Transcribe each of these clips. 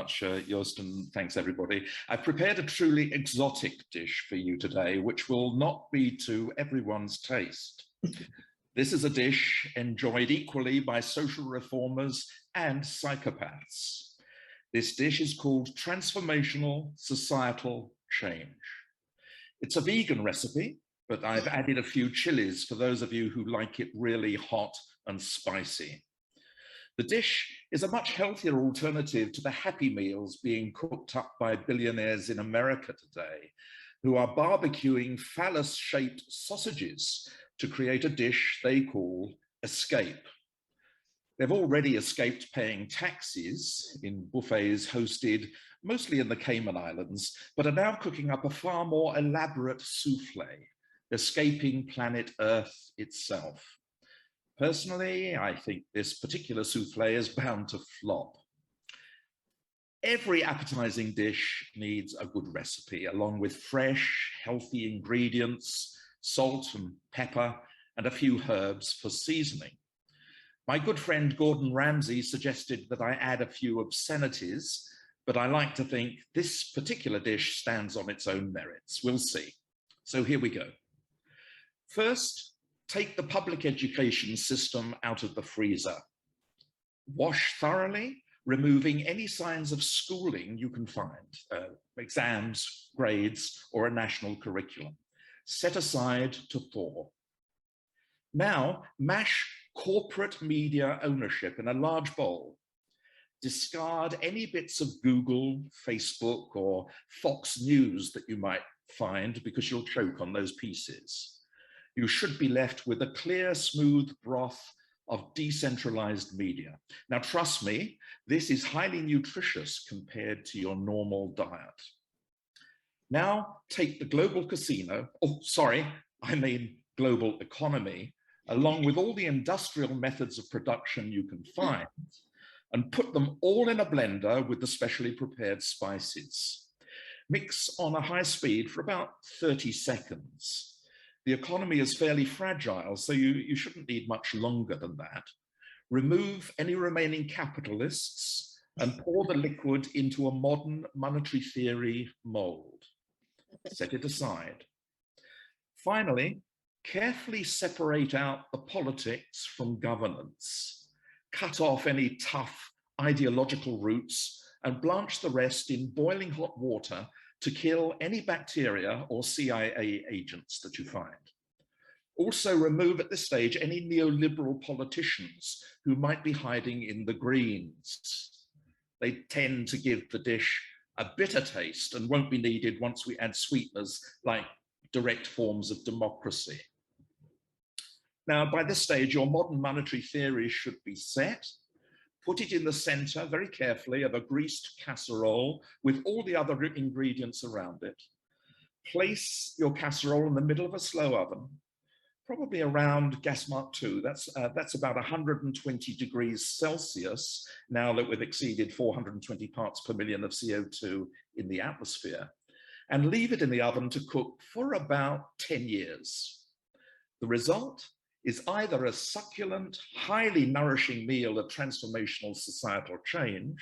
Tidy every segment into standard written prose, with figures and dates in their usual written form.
much, Joost, and thanks everybody. I've prepared a truly exotic dish for you today, which will not be to everyone's taste. This is a dish enjoyed equally by social reformers and psychopaths. This dish is called transformational societal change. It's a vegan recipe, but I've added a few chilies for those of you who like it really hot and spicy. The dish is a much healthier alternative to the happy meals being cooked up by billionaires in America today, who are barbecuing phallus-shaped sausages to create a dish they call escape. They've already escaped paying taxes in buffets hosted mostly in the Cayman Islands, but are now cooking up a far more elaborate souffle, escaping planet Earth itself. Personally, I think this particular souffle is bound to flop. Every appetizing dish needs a good recipe, along with fresh, healthy ingredients, salt and pepper, and a few herbs for seasoning. My good friend Gordon Ramsay suggested that I add a few obscenities, but I like to think this particular dish stands on its own merits. We'll see. So here we go. First, take the public education system out of the freezer. Wash thoroughly, removing any signs of schooling you can find, exams, grades, or a national curriculum. Set aside to thaw. Now, mash corporate media ownership in a large bowl. Discard any bits of Google, Facebook, or Fox News that you might find because you'll choke on those pieces. You should be left with a clear, smooth broth of decentralized media. Now, trust me, this is highly nutritious compared to your normal diet. Now, take the global casino, global economy, along with all the industrial methods of production you can find, and put them all in a blender with the specially prepared spices. Mix on a high speed for about 30 seconds. The economy is fairly fragile, so you shouldn't need much longer than that. Remove any remaining capitalists and pour the liquid into a modern monetary theory mold. Set it aside. Finally, carefully separate out the politics from governance. Cut off any tough ideological roots and blanch the rest in boiling hot water to kill any bacteria or CIA agents that you find. Also remove at this stage any neoliberal politicians who might be hiding in the greens. They tend to give the dish a bitter taste and won't be needed once we add sweeteners like direct forms of democracy. Now, by this stage, your modern monetary theory should be set. Put it in the center very carefully of a greased casserole with all the other ingredients around it. Place your casserole in the middle of a slow oven, probably around gas mark 2. That's about 120 degrees Celsius, now that we've exceeded 420 parts per million of CO2 in the atmosphere, and leave it in the oven to cook for about 10 years. The result is either a succulent, highly nourishing meal of transformational societal change,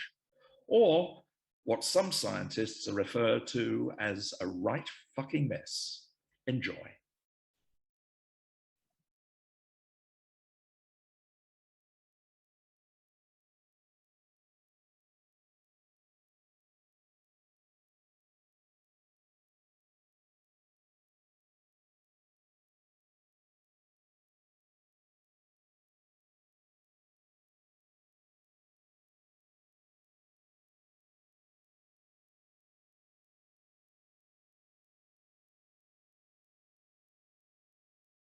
or what some scientists refer to as a right fucking mess. Enjoy.